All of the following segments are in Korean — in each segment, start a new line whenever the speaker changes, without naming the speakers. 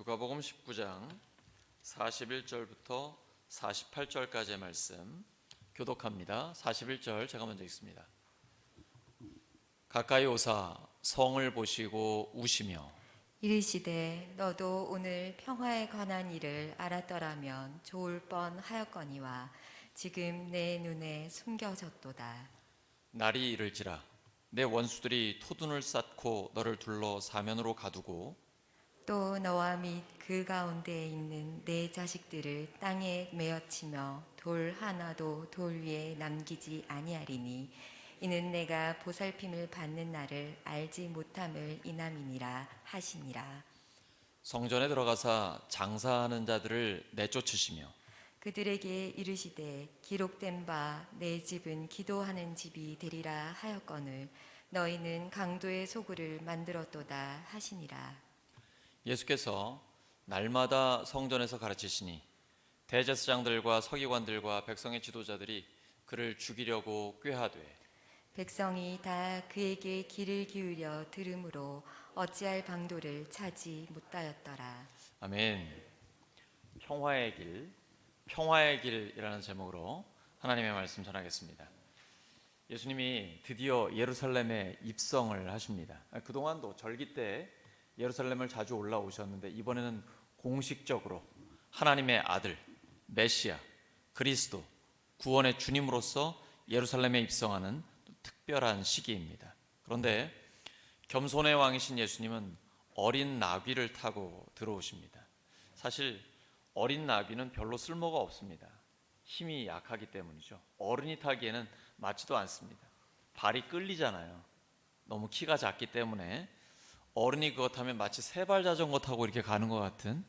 누가복음 19장 41절부터 48절까지의 말씀 교독합니다. 41절 제가 먼저 읽습니다. 가까이 오사 성을 보시고 우시며
이르시되 너도 오늘 평화에 관한 일을 알았더라면 좋을 뻔하였거니와 지금 내 눈에 숨겨졌도다.
날이 이를지라 내 원수들이 토둔을 쌓고 너를 둘러 사면으로 가두고
또 너와 및 그 가운데에 있는 내 자식들을 땅에 메어치며 돌 하나도 돌 위에 남기지 아니하리니 이는 내가 보살핌을 받는 날을 알지 못함을 인함이니라 하시니라.
성전에 들어가사 장사하는 자들을 내쫓으시며
그들에게 이르시되 기록된 바 내 집은 기도하는 집이 되리라 하였거늘 너희는 강도의 소굴을 만들었도다 하시니라.
예수께서 날마다 성전에서 가르치시니 대제사장들과 서기관들과 백성의 지도자들이 그를 죽이려고 꾀하되
백성이 다 그에게 귀를 기울여 들으므로 어찌할 방도를 차지 못하였더라.
아멘. 평화의 길이라는 제목으로 하나님의 말씀 전하겠습니다. 예수님이 드디어 예루살렘에 입성을 하십니다. 그동안도 절기 때 예루살렘을 자주 올라오셨는데 이번에는 공식적으로 하나님의 아들, 메시아, 그리스도, 구원의 주님으로서 예루살렘에 입성하는 특별한 시기입니다. 그런데 겸손의 왕이신 예수님은 어린 나귀를 타고 들어오십니다. 사실 어린 나귀는 별로 쓸모가 없습니다. 힘이 약하기 때문이죠. 어른이 타기에는 맞지도 않습니다. 발이 끌리잖아요. 너무 키가 작기 때문에 어른이 그것 타면 마치 세발 자전거 타고 이렇게 가는 것 같은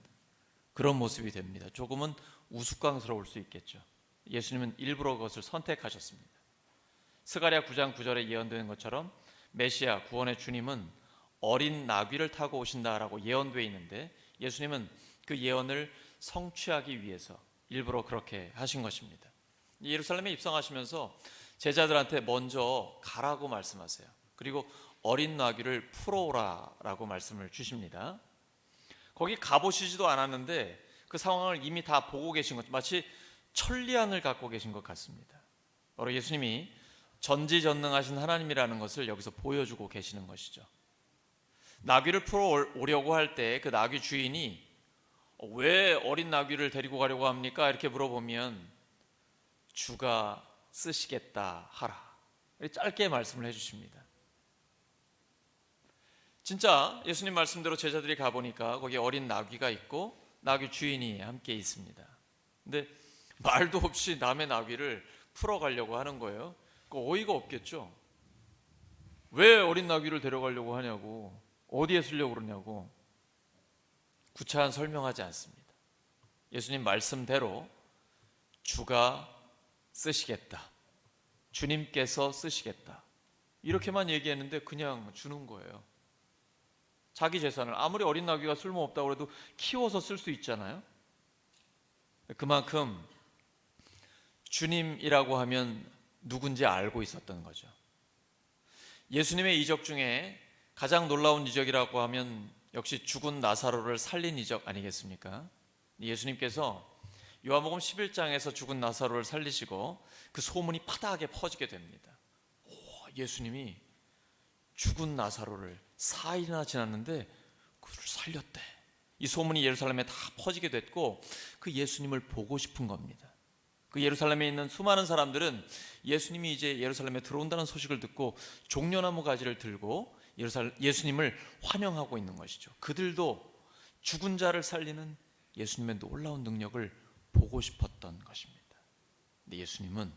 그런 모습이 됩니다. 조금은 우스꽝스러울 수 있겠죠. 예수님은 일부러 그것을 선택하셨습니다. 스가랴 9장 9절에 예언되는 것처럼 메시아 구원의 주님은 어린 나귀를 타고 오신다라고 예언되어 있는데 예수님은 그 예언을 성취하기 위해서 일부러 그렇게 하신 것입니다. 예루살렘에 입성하시면서 제자들한테 먼저 가라고 말씀하세요. 그리고 어린 나귀를 풀어오라라고 말씀을 주십니다. 거기 가보시지도 않았는데 그 상황을 이미 다 보고 계신 것, 마치 천리안을 갖고 계신 것 같습니다. 바로 예수님이 전지전능하신 하나님이라는 것을 여기서 보여주고 계시는 것이죠. 나귀를 풀어오려고 할 때 그 나귀 주인이 왜 어린 나귀를 데리고 가려고 합니까? 이렇게 물어보면 주가 쓰시겠다 하라. 짧게 말씀을 해주십니다. 진짜 예수님 말씀대로 제자들이 가보니까 거기 어린 나귀가 있고 나귀 주인이 함께 있습니다. 근데 말도 없이 남의 나귀를 풀어가려고 하는 거예요. 어이가 없겠죠. 왜 어린 나귀를 데려가려고 하냐고, 어디에 쓰려고 그러냐고 구차한 설명하지 않습니다. 예수님 말씀대로 주가 쓰시겠다, 주님께서 쓰시겠다 이렇게만 얘기했는데 그냥 주는 거예요. 자기 재산을, 아무리 어린 나귀가 쓸모없다고 해도 키워서 쓸 수 있잖아요. 그만큼 주님이라고 하면 누군지 알고 있었던 거죠. 예수님의 이적 중에 가장 놀라운 이적이라고 하면 역시 죽은 나사로를 살린 이적 아니겠습니까? 예수님께서 요한복음 11장에서 죽은 나사로를 살리시고 그 소문이 파다하게 퍼지게 됩니다. 예수님이 죽은 나사로를 4일이나 지났는데 그를 살렸대. 이 소문이 예루살렘에 다 퍼지게 됐고 그 예수님을 보고 싶은 겁니다. 그 예루살렘에 있는 수많은 사람들은 예수님이 이제 예루살렘에 들어온다는 소식을 듣고 종려나무 가지를 들고 예수님을 환영하고 있는 것이죠. 그들도 죽은 자를 살리는 예수님의 놀라운 능력을 보고 싶었던 것입니다. 근데 예수님은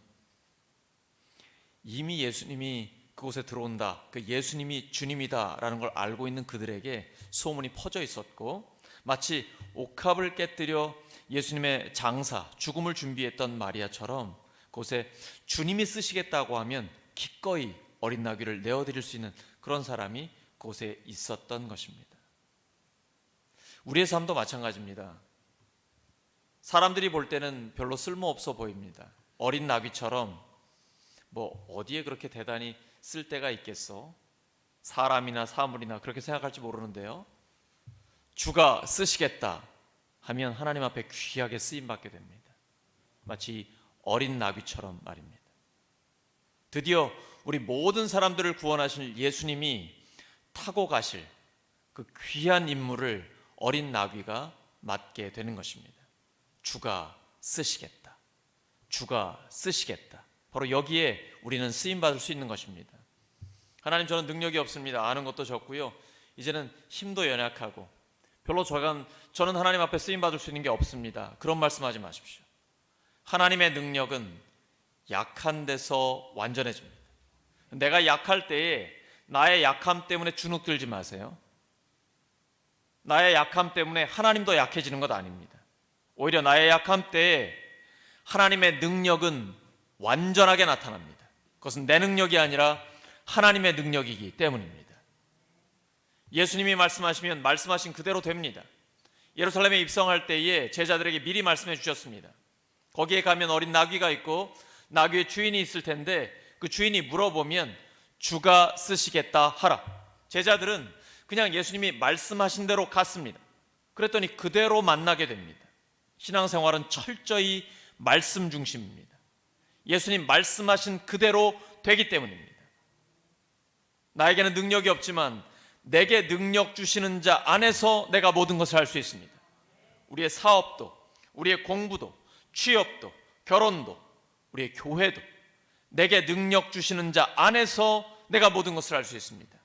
이미 예수님이 그곳에 들어온다, 그 예수님이 주님이다라는 걸 알고 있는 그들에게 소문이 퍼져 있었고 마치 옥합을 깨뜨려 예수님의 장사, 죽음을 준비했던 마리아처럼 그곳에 주님이 쓰시겠다고 하면 기꺼이 어린 나귀를 내어드릴 수 있는 그런 사람이 그곳에 있었던 것입니다. 우리의 삶도 마찬가지입니다. 사람들이 볼 때는 별로 쓸모없어 보입니다. 어린 나귀처럼 어디에 그렇게 대단히 쓸 데가 있겠어? 사람이나 사물이나 그렇게 생각할지 모르는데요. 주가 쓰시겠다 하면 하나님 앞에 귀하게 쓰임받게 됩니다. 마치 어린 나귀처럼 말입니다. 드디어 우리 모든 사람들을 구원하실 예수님이 타고 가실 그 귀한 임무를 어린 나귀가 맡게 되는 것입니다. 주가 쓰시겠다. 주가 쓰시겠다. 바로 여기에 우리는 쓰임받을 수 있는 것입니다. 하나님, 저는 능력이 없습니다. 아는 것도 적고요. 이제는 힘도 연약하고 별로 저는 하나님 앞에 쓰임받을 수 있는 게 없습니다. 그런 말씀하지 마십시오. 하나님의 능력은 약한 데서 완전해집니다. 내가 약할 때에 나의 약함 때문에 주눅 들지 마세요. 나의 약함 때문에 하나님도 약해지는 것 아닙니다. 오히려 나의 약함 때에 하나님의 능력은 완전하게 나타납니다. 그것은 내 능력이 아니라 하나님의 능력이기 때문입니다. 예수님이 말씀하시면 말씀하신 그대로 됩니다. 예루살렘에 입성할 때에 제자들에게 미리 말씀해 주셨습니다. 거기에 가면 어린 나귀가 있고 나귀의 주인이 있을 텐데 그 주인이 물어보면 주가 쓰시겠다 하라. 제자들은 그냥 예수님이 말씀하신 대로 갔습니다. 그랬더니 그대로 만나게 됩니다. 신앙생활은 철저히 말씀 중심입니다. 예수님 말씀하신 그대로 되기 때문입니다. 나에게는 능력이 없지만 내게 능력 주시는 자 안에서 내가 모든 것을 할 수 있습니다. 우리의 사업도, 우리의 공부도, 취업도, 결혼도, 우리의 교회도 내게 능력 주시는 자 안에서 내가 모든 것을 할 수 있습니다.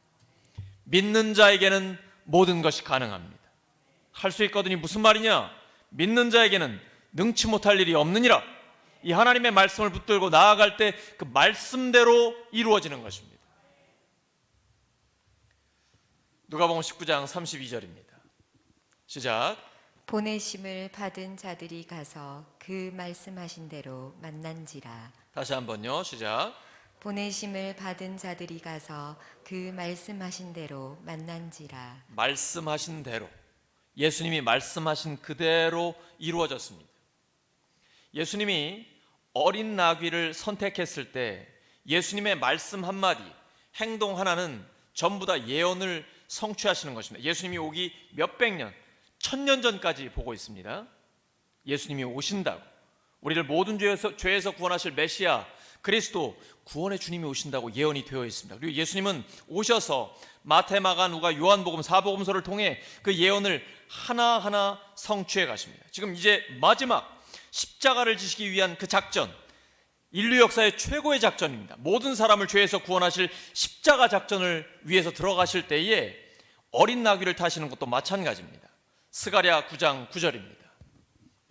믿는 자에게는 모든 것이 가능합니다. 할 수 있거든요. 무슨 말이냐? 믿는 자에게는 능치 못할 일이 없느니라. 이 하나님의 말씀을 붙들고 나아갈 때 그 말씀대로 이루어지는 것입니다. 누가복음 19장 32절입니다. 시작.
보내심을 받은 자들이 가서 그 말씀하신 대로 만난지라.
다시 한번요. 시작.
보내심을 받은 자들이 가서 그 말씀하신 대로 만난지라.
말씀하신 대로, 예수님이 말씀하신 그대로 이루어졌습니다. 예수님이 어린 나귀를 선택했을 때 예수님의 말씀 한마디, 행동 하나는 전부 다 예언을 성취하시는 것입니다. 예수님이 오기 몇백 년, 1000년 전까지 보고 있습니다. 예수님이 오신다고, 우리를 모든 죄에서 구원하실 메시아 그리스도, 구원의 주님이 오신다고 예언이 되어 있습니다. 그리고 예수님은 오셔서 마태, 마가, 누가, 요한복음, 사복음서를 통해 그 예언을 하나하나 성취해 가십니다. 지금 이제 마지막 십자가를 지시기 위한 그 작전, 인류 역사의 최고의 작전입니다. 모든 사람을 죄에서 구원하실 십자가 작전을 위해서 들어가실 때에 어린 나귀를 타시는 것도 마찬가지입니다. 스가랴 9장 9절입니다.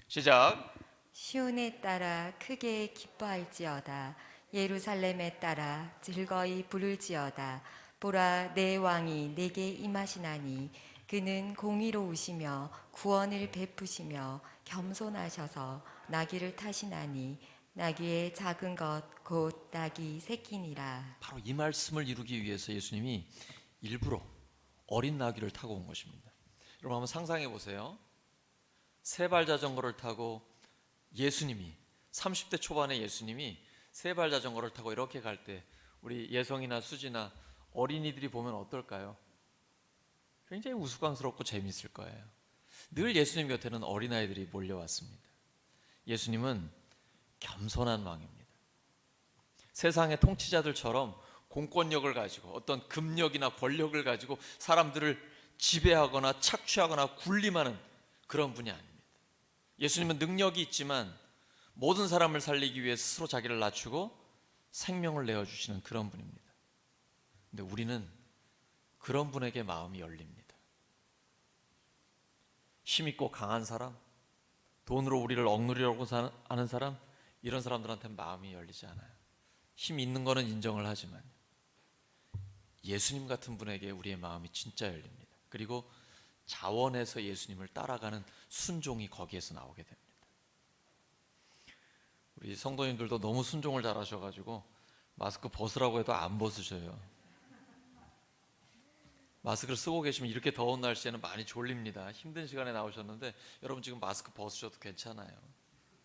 시작.
시온에 따라 크게 기뻐할지어다. 예루살렘에 따라 즐거이 부를지어다. 보라, 내 왕이 내게 임하시나니 그는 공의로우시며 구원을 베푸시며 겸손하셔서 나귀를 타시나니 나귀의 작은 것 곧 나귀 새끼니라.
바로 이 말씀을 이루기 위해서 예수님이 일부러 어린 나귀를 타고 온 것입니다. 여러분 한번 상상해 보세요. 세발 자전거를 타고 예수님이, 30대 초반의 예수님이 세발 자전거를 타고 이렇게 갈 때 우리 예성이나 수지나 어린이들이 보면 어떨까요? 굉장히 우스꽝스럽고 재미있을 거예요. 늘 예수님 곁에는 어린아이들이 몰려왔습니다. 예수님은 겸손한 왕입니다. 세상의 통치자들처럼 공권력을 가지고 어떤 금력이나 권력을 가지고 사람들을 지배하거나 착취하거나 군림하는 그런 분이 아닙니다. 예수님은 능력이 있지만 모든 사람을 살리기 위해 스스로 자기를 낮추고 생명을 내어주시는 그런 분입니다. 근데 우리는 그런 분에게 마음이 열립니다. 힘있고 강한 사람, 돈으로 우리를 억누르려고 하는 사람, 이런 사람들한테는 마음이 열리지 않아요. 힘 있는 거는 인정을 하지만 예수님 같은 분에게 우리의 마음이 진짜 열립니다. 그리고 자원해서 예수님을 따라가는 순종이 거기에서 나오게 됩니다. 우리 성도님들도 너무 순종을 잘하셔가지고 마스크 벗으라고 해도 안 벗으셔요. 마스크를 쓰고 계시면 이렇게 더운 날씨에는 많이 졸립니다. 힘든 시간에 나오셨는데 여러분 지금 마스크 벗으셔도 괜찮아요.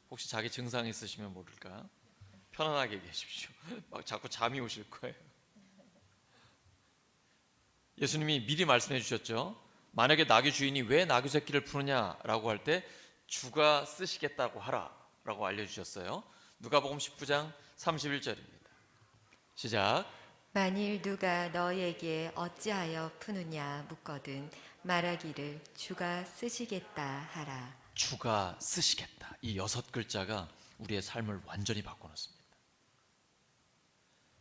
혹시 자기 증상 있으시면 모를까? 편안하게 계십시오. 막 자꾸 잠이 오실 거예요. 예수님이 미리 말씀해 주셨죠. 만약에 나귀 주인이 왜 나귀 새끼를 푸느냐라고 할 때 주가 쓰시겠다고 하라라고 알려주셨어요. 누가복음 19장 31절입니다. 시작.
만일 누가 너에게 어찌하여 푸느냐 묻거든 말하기를 주가 쓰시겠다 하라.
주가 쓰시겠다. 이 6글자가 우리의 삶을 완전히 바꿔놓습니다.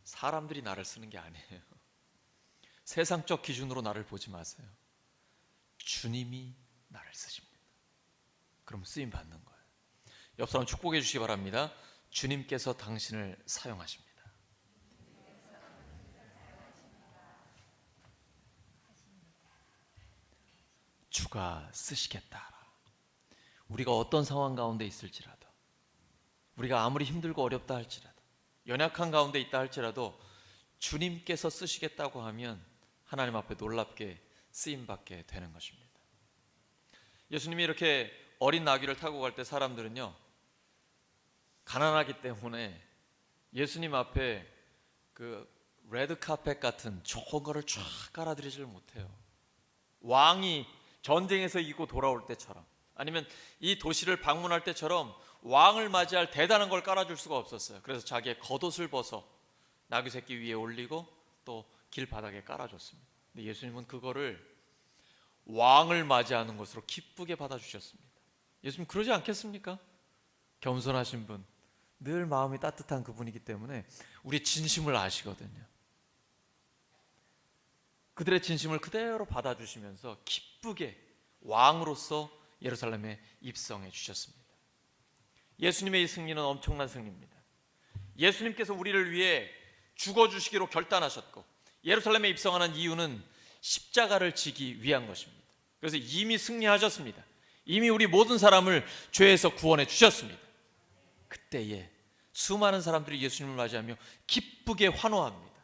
사람들이 나를 쓰는 게 아니에요. 세상적 기준으로 나를 보지 마세요. 주님이 나를 쓰십니다. 그럼 쓰임 받는 거예요. 옆 사람 축복해 주시기 바랍니다. 주님께서 당신을 사용하십니다. 주가 쓰시겠다. 우리가 어떤 상황 가운데 있을지라도, 우리가 아무리 힘들고 어렵다 할지라도, 연약한 가운데 있다 할지라도 주님께서 쓰시겠다고 하면 하나님 앞에 놀랍게 쓰임받게 되는 것입니다. 예수님이 이렇게 어린 나귀를 타고 갈 때 사람들은요, 가난하기 때문에 예수님 앞에 그 레드카펫 같은 좋은 거를 쫙 깔아드리지를 못해요. 왕이 전쟁에서 이기고 돌아올 때처럼, 아니면 이 도시를 방문할 때처럼 왕을 맞이할 대단한 걸 깔아줄 수가 없었어요. 그래서 자기의 겉옷을 벗어 나귀 새끼 위에 올리고 또 길바닥에 깔아줬습니다. 근데 예수님은 그거를 왕을 맞이하는 것으로 기쁘게 받아주셨습니다. 예수님 그러지 않겠습니까? 겸손하신 분, 늘 마음이 따뜻한 그분이기 때문에 우리의 진심을 아시거든요. 그들의 진심을 그대로 받아주시면서 기쁘게 왕으로서 예루살렘에 입성해 주셨습니다. 예수님의 이 승리는 엄청난 승리입니다. 예수님께서 우리를 위해 죽어주시기로 결단하셨고, 예루살렘에 입성하는 이유는 십자가를 지기 위한 것입니다. 그래서 이미 승리하셨습니다. 이미 우리 모든 사람을 죄에서 구원해 주셨습니다. 그때에 수많은 사람들이 예수님을 맞이하며 기쁘게 환호합니다.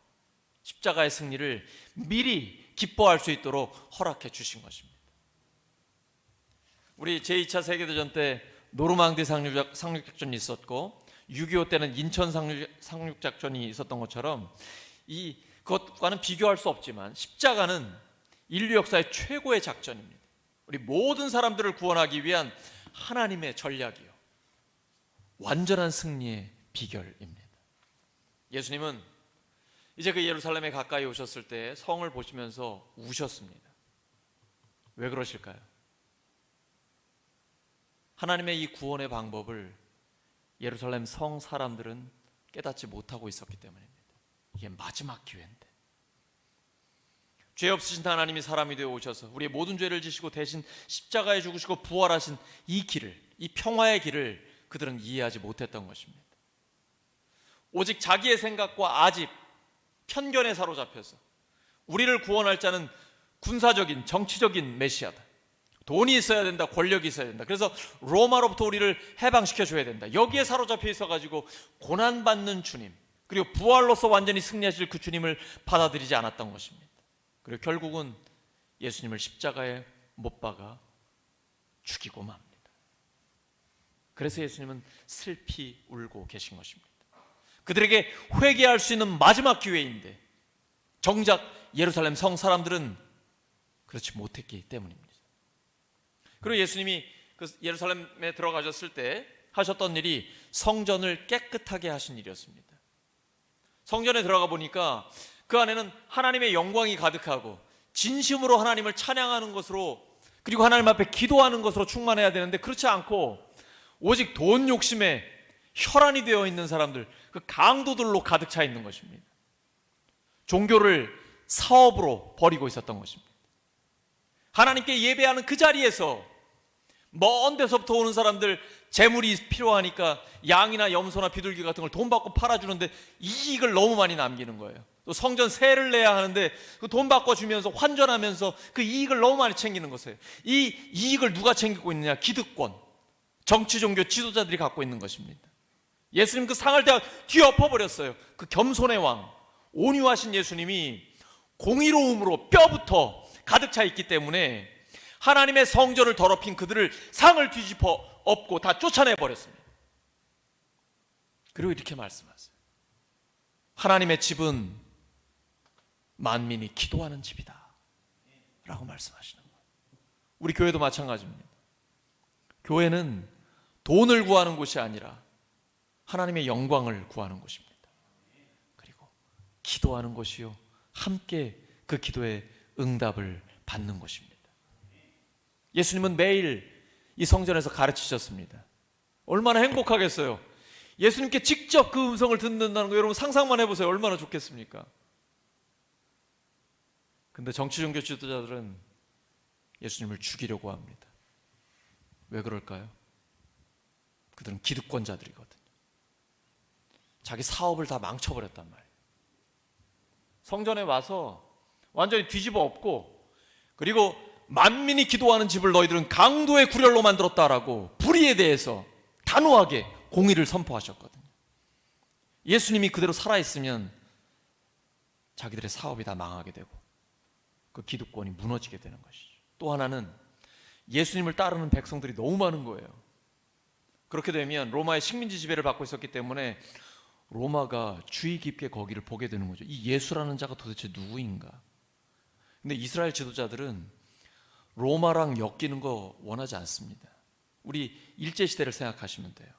십자가의 승리를 미리 기뻐할 수 있도록 허락해 주신 것입니다. 우리 제2차 세계대전 때 노르망디 상륙작전이 있었고, 6.25 때는 인천 상륙작전이 있었던 것처럼 그것과는 비교할 수 없지만 십자가는 인류 역사의 최고의 작전입니다. 우리 모든 사람들을 구원하기 위한 하나님의 전략이요, 완전한 승리의 비결입니다. 예수님은 이제 그 예루살렘에 가까이 오셨을 때 성을 보시면서 우셨습니다. 왜 그러실까요? 하나님의 이 구원의 방법을 예루살렘 성 사람들은 깨닫지 못하고 있었기 때문입니다. 이게 마지막 기회인데, 죄 없으신 하나님이 사람이 되어 오셔서 우리의 모든 죄를 지시고 대신 십자가에 죽으시고 부활하신 이 길을, 이 평화의 길을 그들은 이해하지 못했던 것입니다. 오직 자기의 생각과 아집, 편견에 사로잡혀서 우리를 구원할 자는 군사적인, 정치적인 메시아다, 돈이 있어야 된다, 권력이 있어야 된다, 그래서 로마로부터 우리를 해방시켜 줘야 된다, 여기에 사로잡혀 있어가지고 고난받는 주님, 그리고 부활로서 완전히 승리하실 그 주님을 받아들이지 않았던 것입니다. 그리고 결국은 예수님을 십자가에 못 박아 죽이고 맙니다. 그래서 예수님은 슬피 울고 계신 것입니다. 그들에게 회개할 수 있는 마지막 기회인데 정작 예루살렘 성 사람들은 그렇지 못했기 때문입니다. 그리고 예수님이 그 예루살렘에 들어가셨을 때 하셨던 일이 성전을 깨끗하게 하신 일이었습니다. 성전에 들어가 보니까 그 안에는 하나님의 영광이 가득하고 진심으로 하나님을 찬양하는 것으로, 그리고 하나님 앞에 기도하는 것으로 충만해야 되는데 그렇지 않고 오직 돈 욕심에 혈안이 되어 있는 사람들, 그 강도들로 가득 차 있는 것입니다. 종교를 사업으로 버리고 있었던 것입니다. 하나님께 예배하는 그 자리에서 먼 데서부터 오는 사람들 재물이 필요하니까 양이나 염소나 비둘기 같은 걸 돈 받고 팔아주는데 이익을 너무 많이 남기는 거예요. 또 성전 세를 내야 하는데 그 돈 바꿔 주면서 환전하면서 그 이익을 너무 많이 챙기는 것이에요. 이 이익을 누가 챙기고 있느냐? 기득권, 정치 종교 지도자들이 갖고 있는 것입니다. 예수님 그 상을 다 뒤엎어버렸어요. 그 겸손의 왕, 온유하신 예수님이 공의로움으로 뼈부터 가득 차 있기 때문에 하나님의 성전을 더럽힌 그들을 상을 뒤집어 엎고 다 쫓아내버렸습니다. 그리고 이렇게 말씀하세요. 하나님의 집은 만민이 기도하는 집이다 라고 말씀하시는 거예요. 우리 교회도 마찬가지입니다. 교회는 돈을 구하는 곳이 아니라 하나님의 영광을 구하는 곳입니다. 그리고 기도하는 것이요, 함께 그 기도에 응답을 받는 것입니다. 예수님은 매일 이 성전에서 가르치셨습니다. 얼마나 행복하겠어요. 예수님께 직접 그 음성을 듣는다는 거 여러분 상상만 해보세요. 얼마나 좋겠습니까? 근데 정치 종교 지도자들은 예수님을 죽이려고 합니다. 왜 그럴까요? 그들은 기득권자들이거든요. 자기 사업을 다 망쳐버렸단 말이에요. 성전에 와서 완전히 뒤집어 엎고, 그리고 만민이 기도하는 집을 너희들은 강도의 구렬로 만들었다라고 불의에 대해서 단호하게 공의를 선포하셨거든요. 예수님이 그대로 살아있으면 자기들의 사업이 다 망하게 되고 그 기득권이 무너지게 되는 것이죠. 또 하나는 예수님을 따르는 백성들이 너무 많은 거예요. 그렇게 되면 로마의 식민지 지배를 받고 있었기 때문에 로마가 주의 깊게 거기를 보게 되는 거죠. 이 예수라는 자가 도대체 누구인가? 근데 이스라엘 지도자들은 로마랑 엮이는 거 원하지 않습니다. 우리 일제시대를 생각하시면 돼요.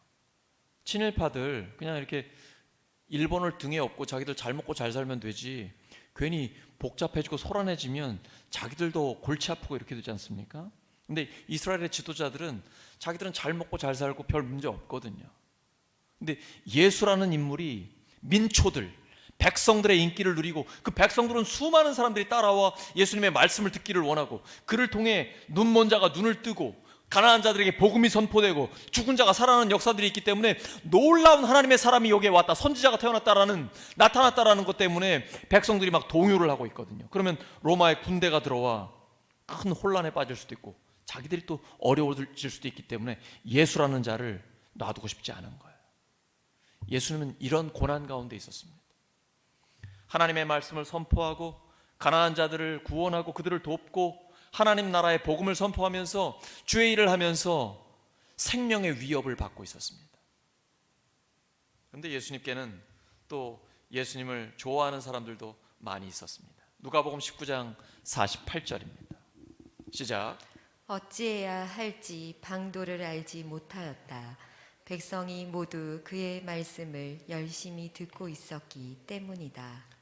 친일파들 그냥 이렇게 일본을 등에 업고 자기들 잘 먹고 잘 살면 되지, 괜히 복잡해지고 소란해지면 자기들도 골치 아프고 이렇게 되지 않습니까? 근데 이스라엘의 지도자들은 자기들은 잘 먹고 잘 살고 별 문제 없거든요. 근데 예수라는 인물이 민초들, 백성들의 인기를 누리고, 그 백성들은 수많은 사람들이 따라와 예수님의 말씀을 듣기를 원하고, 그를 통해 눈먼 자가 눈을 뜨고 가난한 자들에게 복음이 선포되고 죽은 자가 살아나는 역사들이 있기 때문에 놀라운 하나님의 사람이 여기에 왔다, 선지자가 나타났다라는 것 때문에 백성들이 막 동요를 하고 있거든요. 그러면 로마의 군대가 들어와 큰 혼란에 빠질 수도 있고 자기들이 또 어려워질 수도 있기 때문에 예수라는 자를 놔두고 싶지 않은 거예요. 예수님은 이런 고난 가운데 있었습니다. 하나님의 말씀을 선포하고 가난한 자들을 구원하고 그들을 돕고 하나님 나라의 복음을 선포하면서 주의 일을 하면서 생명의 위협을 받고 있었습니다. 그런데 예수님께는 또 예수님을 좋아하는 사람들도 많이 있었습니다. 누가복음 19장 48절입니다. 시작.
어찌해야 할지 방도를 알지 못하였다. 백성이 모두 그의 말씀을 열심히 듣고 있었기 때문이다.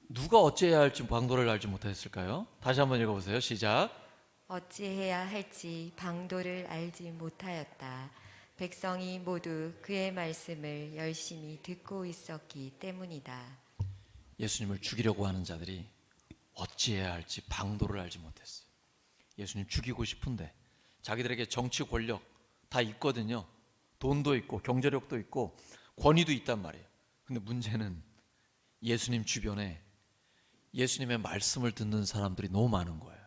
누가 어찌해야 할지 방도를 알지 못했을까요? 다시 한번 읽어보세요. 시작.
어찌해야 할지 방도를 알지 못하였다. 백성이 모두 그의 말씀을 열심히 듣고 있었기 때문이다.
예수님을 죽이려고 하는 자들이 어찌해야 할지 방도를 알지 못했어요. 예수님 죽이고 싶은데 자기들에게 정치 권력 다 있거든요. 돈도 있고 경제력도 있고 권위도 있단 말이에요. 근데 문제는 예수님 주변에 예수님의 말씀을 듣는 사람들이 너무 많은 거예요.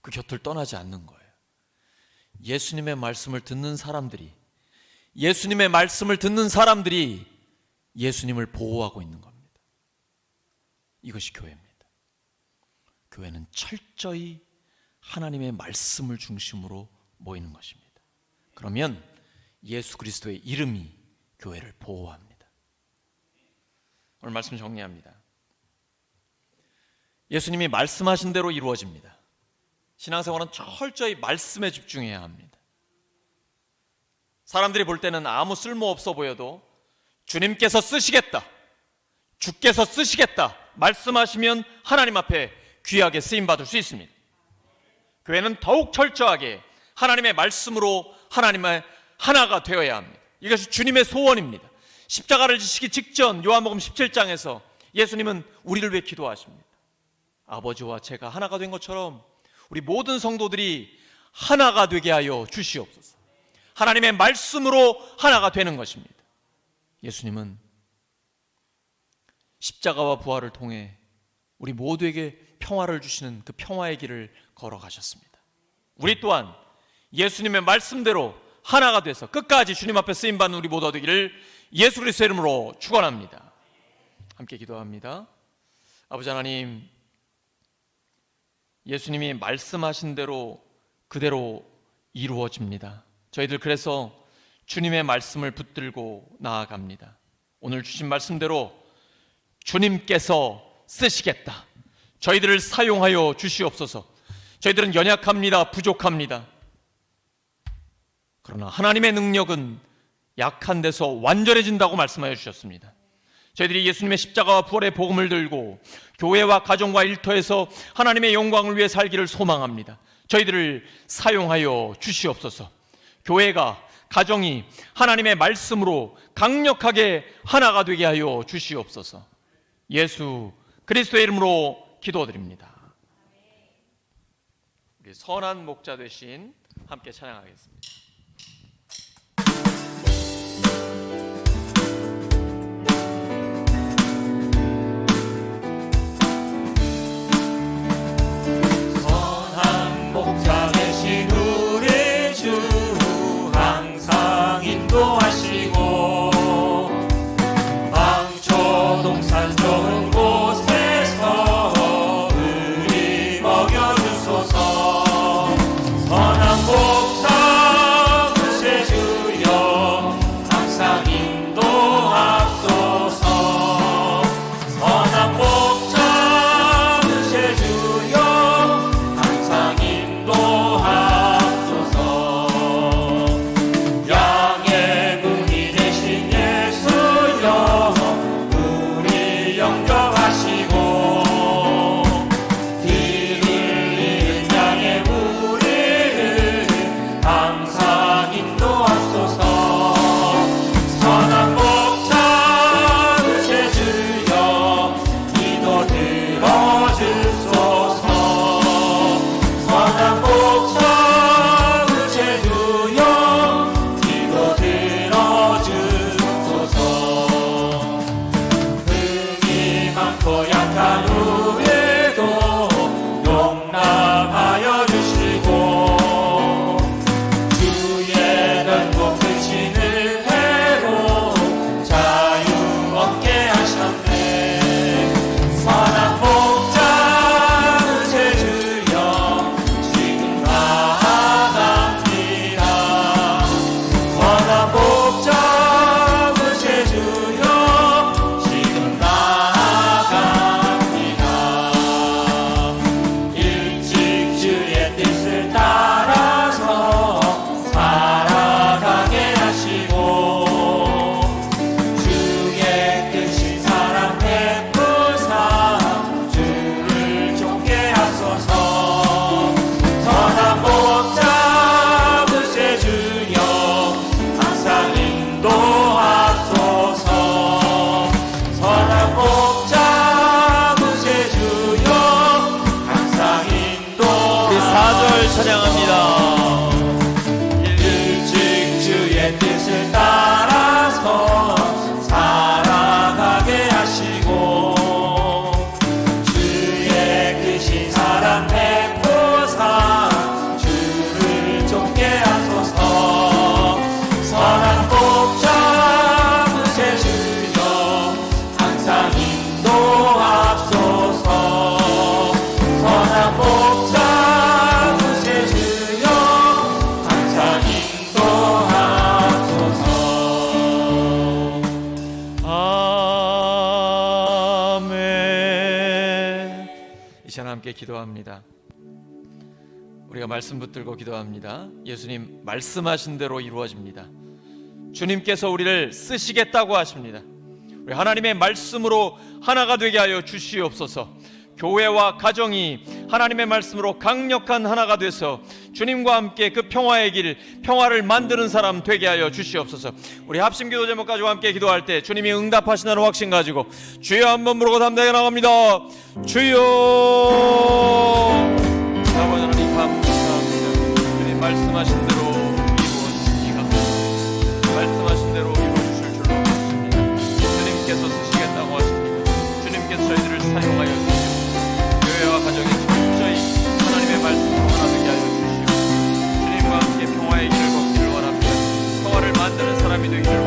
그 곁을 떠나지 않는 거예요. 예수님의 말씀을 듣는 사람들이 예수님을 보호하고 있는 겁니다. 이것이 교회입니다. 교회는 철저히 하나님의 말씀을 중심으로 모이는 것입니다. 그러면 예수 그리스도의 이름이 교회를 보호합니다. 오늘 말씀 정리합니다. 예수님이 말씀하신 대로 이루어집니다. 신앙생활은 철저히 말씀에 집중해야 합니다. 사람들이 볼 때는 아무 쓸모없어 보여도 주님께서 쓰시겠다, 주께서 쓰시겠다 말씀하시면 하나님 앞에 귀하게 쓰임받을 수 있습니다. 교회는 더욱 철저하게 하나님의 말씀으로 하나님의 하나가 되어야 합니다. 이것이 주님의 소원입니다. 십자가를 지시기 직전 요한복음 17장에서 예수님은 우리를 위해 기도하십니다. 아버지와 제가 하나가 된 것처럼 우리 모든 성도들이 하나가 되게 하여 주시옵소서. 하나님의 말씀으로 하나가 되는 것입니다. 예수님은 십자가와 부활을 통해 우리 모두에게 평화를 주시는 그 평화의 길을 걸어가셨습니다. 우리 또한 예수님의 말씀대로 하나가 돼서 끝까지 주님 앞에 쓰임받는 우리 모두가 되기를 예수 그리스도의 이름으로 축원합니다. 함께 기도합니다. 아버지 하나님, 예수님이 말씀하신 대로 그대로 이루어집니다. 저희들 그래서 주님의 말씀을 붙들고 나아갑니다. 오늘 주신 말씀대로 주님께서 쓰시겠다, 저희들을 사용하여 주시옵소서. 저희들은 연약합니다. 부족합니다. 그러나 하나님의 능력은 약한 데서 완전해진다고 말씀하여 주셨습니다. 저희들이 예수님의 십자가와 부활의 복음을 들고 교회와 가정과 일터에서 하나님의 영광을 위해 살기를 소망합니다. 저희들을 사용하여 주시옵소서. 교회가, 가정이 하나님의 말씀으로 강력하게 하나가 되게 하여 주시옵소서. 예수 그리스도의 이름으로 기도드립니다. 우리 선한 목자 되신 함께 찬양하겠습니다.
선한 목자 되신 우리 주 항상 인도하시고 방초동산 좋은 곳에서 우리 먹여주소서. 선한 목자 구세주여 항상 인도하소서. 선한 목자 구세주여 항상 인도하소서. 양의 문이 되신 예수여 우리 영접하시고 길을 잃은 양의 우리를 항상 인도하소서. 선한 목자 구세주여 기도 들어주소서. 선한 목자 구세주여 기도 들어주소서. 흥이 많고 약한 우리도 용납하여 주시고 주의 넓고 크신 은혜로 자유 얻게 하셨네. 선한 목자 구세주여 지금 나아갑니다. 선한 목자 구세주여 지금 나아갑니다. 일찍 주의 뜻을 따라서 살아가게 하시고 주의 크신 사랑 베푸사 주를 쫓게 하소서. 선한 목자 구세주여 항상 인도하소서. 선한 목자 구세주여 항상 인도하소서.
우리 4절 찬양합니다.
일찍 주의 뜻을 따라서 살아가게 하시고 주의 크신 사랑 베푸사 주를 쫓게 하소서. 선한 목자 구세주여 항상 인도하소서. 선한 목자 구세주여 항상 인도하소서.
아멘. 이 시간 함께 기도합니다. 우리가 말씀 붙들고 기도합니다. 예수님 말씀하신 대로 이루어집니다. 주님께서 우리를 쓰시겠다고 하십니다. 우리 하나님의 말씀으로 하나가 되게 하여 주시옵소서. 교회와 가정이 하나님의 말씀으로 강력한 하나가 돼서 주님과 함께 그 평화의 길, 평화를 만드는 사람 되게 하여 주시옵소서. 우리 합심기도 제목 가지고 함께 기도할 때 주님이 응답하시다는 확신 가지고 주여 한번 부르고 담대하게 나갑니다. 주여. 아버지 하나님 감사합니다. 주님 말씀하신 대로 이루어지니가 말씀하신 대로 이루어주실 줄로 믿습니다. 주님께서 쓰시겠다고 하십니다. 주님께서 저희들을 사용하여 주시옵소서. 교회와 가정이 철저히 하나님의 말씀으로 하나 되게 하여 주시옵소서. 주님과 함께 평화의 길을 걷기를 원합니다. 평화를 만드는 사람이 되기를